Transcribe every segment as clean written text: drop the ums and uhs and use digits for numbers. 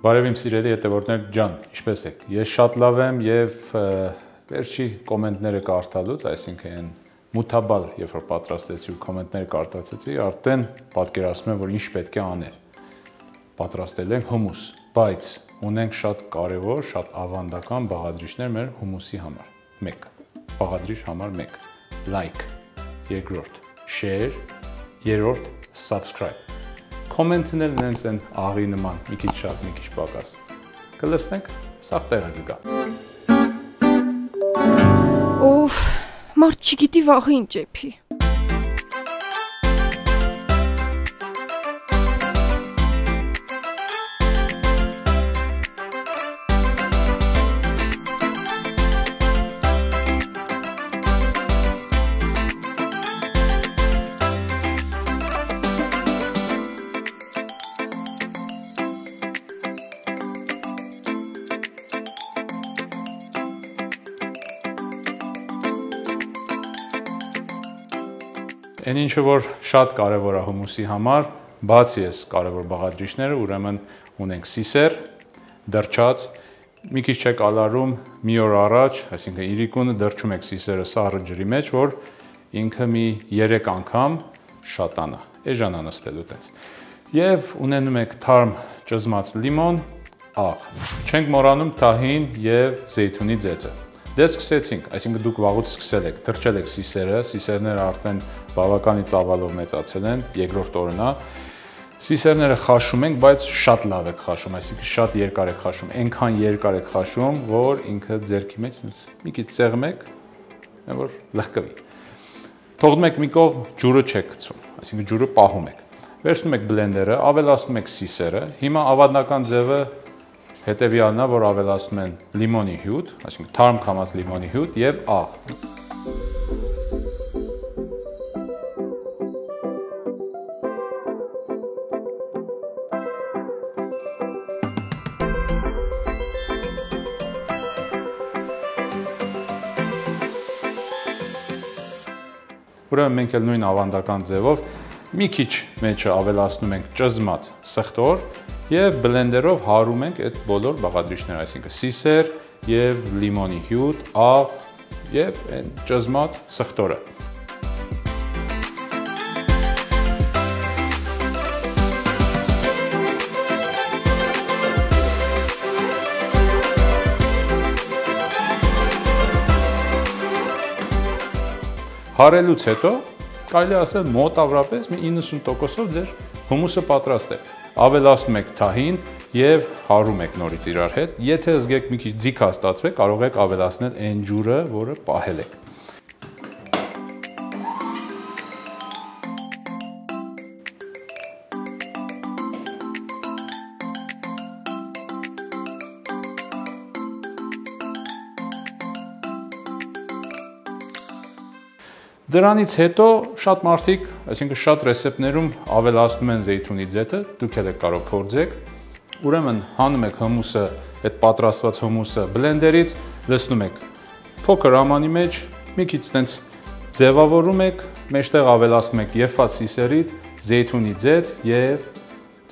Բարև իմ սիրելի հետևորդներ ջան, ինչպե՞ս եք։ Ես շատ լավ եմ եւ վերջի կոմենտները կարդալուց, այսինքն մութաբալ, երբ որ պատրաստեցի ու կոմենտները կարդացեցի, արդեն պատկերացնում եմ, որ ինչ պետք է անել։ Պատրաստել ենք հումուս, բայց ունենք շատ կարևոր, շատ ավանդական բաղադրիչներ մեր հումուսի համար։ 1. Բաղադրիչ համար 1. Like, երկրորդ share, երրորդ subscribe։ Կոմենտն էլ նենց են աղի նման, մի քիչ շատ, մի քիչ պակաս։ Կլսնենք, սաղ տեղը կգա։ Օֆ, մարդ չգիտի վաղը ինչ եփի։ Այն ինչը որ շատ կարևոր է հումուսի համար, բացի այս կարևոր բաղադրիչները, ուրեմն ունենք սիսեր, դրճած, մի քիչ չեք ալարում մի օր առաջ, այսինքն իրիկունը դրճում եք սիսերը սառը ջրի մեջ, որ ինքը մի 3 անգամ շատանա, էժան անստելու տենց։ Եվ ունենում եք թարմ ճզմած լիմոն, աղ։ Չենք մոռանում թահին եւ զեյթունի ձեծը։ Դե սկսեցինք, այսինքն դուք վաղուց սկսել եք, թրջել եք սիսերը, սիսերները արդեն բավականի ծավալով մեծացել են, երկրորդ օրն է։ Սիսերները խաշում ենք, բայց շատ լավ եք խաշում, այսինքն շատ երկար եք խաշում, այնքան երկար եք խաշում, որ ինքը ձեռքի մեջ մի քիչ սեղմ եք, որ լղկվի։ Թողնում եք մի կողմ, ջուրը չեք գցում, այսինքն ջուրը պահում եք։ Վերցնում եք բլենդերը, ավելացնում եք սիսերը, հիմա ավանդական ձևը հետևյալն է, որ ավելացնում են լիմոնի հյութ, այսինքն թարմ քամած լիմոնի հյութ եւ աղ։ Ուրեմն մենք էլ նույն ավանդական ձևով մի քիչ մեջը ավելացնում ենք ճզմած սխտոր եւ բլենդերով հարում ենք այդ բոլոր բաղադրիչները, այսինքն սիսեր եւ լիմոնի հյութ, աղ եւ այն ճզմած սխտորը։ Հարելուց հետո կարելի ասել մոտավորապես մի 90%-ով ձեր հումուսը պատրաստ է։ Ավելացնում եք թահին եւ հարում եք նորից իրար հետ։ Եթե զգեք մի քիչ ձիգ հաստատվեք, կարող եք ավելացնել այն ջուրը, որը պահել եք։ Դրանից հետո շատ մարդիկ, այսինքն շատ ռեսեպտներում ավելացնում են զեյթունի ձեթը, դուք էլ եք կարող փորձեք։ Ուրեմն հանում եք հումուսը, այդ պատրաստված հումուսը բլենդերից, լցնում եք փոքր ամանի մեջ, մի քիչ տենց ձևավորում եք, մեջտեղ ավելացնում եք եփված սիսերից զեյթունի ձեթ եւ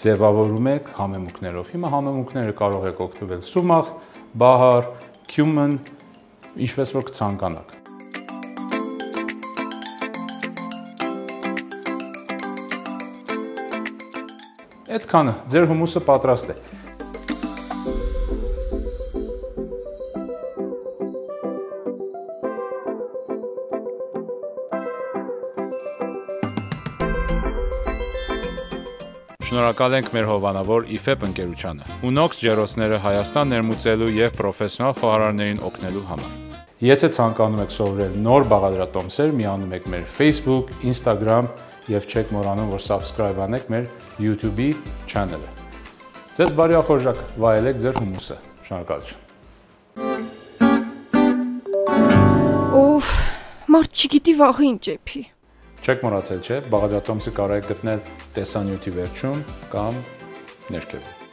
ձևավորում եք համեմունքներով։ Հիմա համեմունքները կարող եք օգտվել սումախ, բահար, քյումեն, ինչպես որ կցանկանաք։ Այդքանը ձեր հումուսը պատրաստ է։ Շնորհակալ ենք մեր հովանավոր IFEP ընկերությանը, Unox ջեռոցները Հայաստան ներմուծելու եւ պրոֆեսիոնալ խոհարարներին օգնելու համար։ Եթե ցանկանում եք սովորել նոր բաղադրատոմսեր, միանում եք մեր Facebook, Instagram եւ չեք մոռանում, որ subscribe անեք մեր YouTube-ի channel-ը։ Ձեզ բարի ախորժակ, վայելեք ձեր հումուսը։ Շնորհակալություն։ Օֆ, մարդ չգիտի վաղը ինչ եփի։ Չեք մոռացել, չէ՞, բաղադրատոմսը կարող եք գտնել տեսանյութի վերջում կամ ներքևում։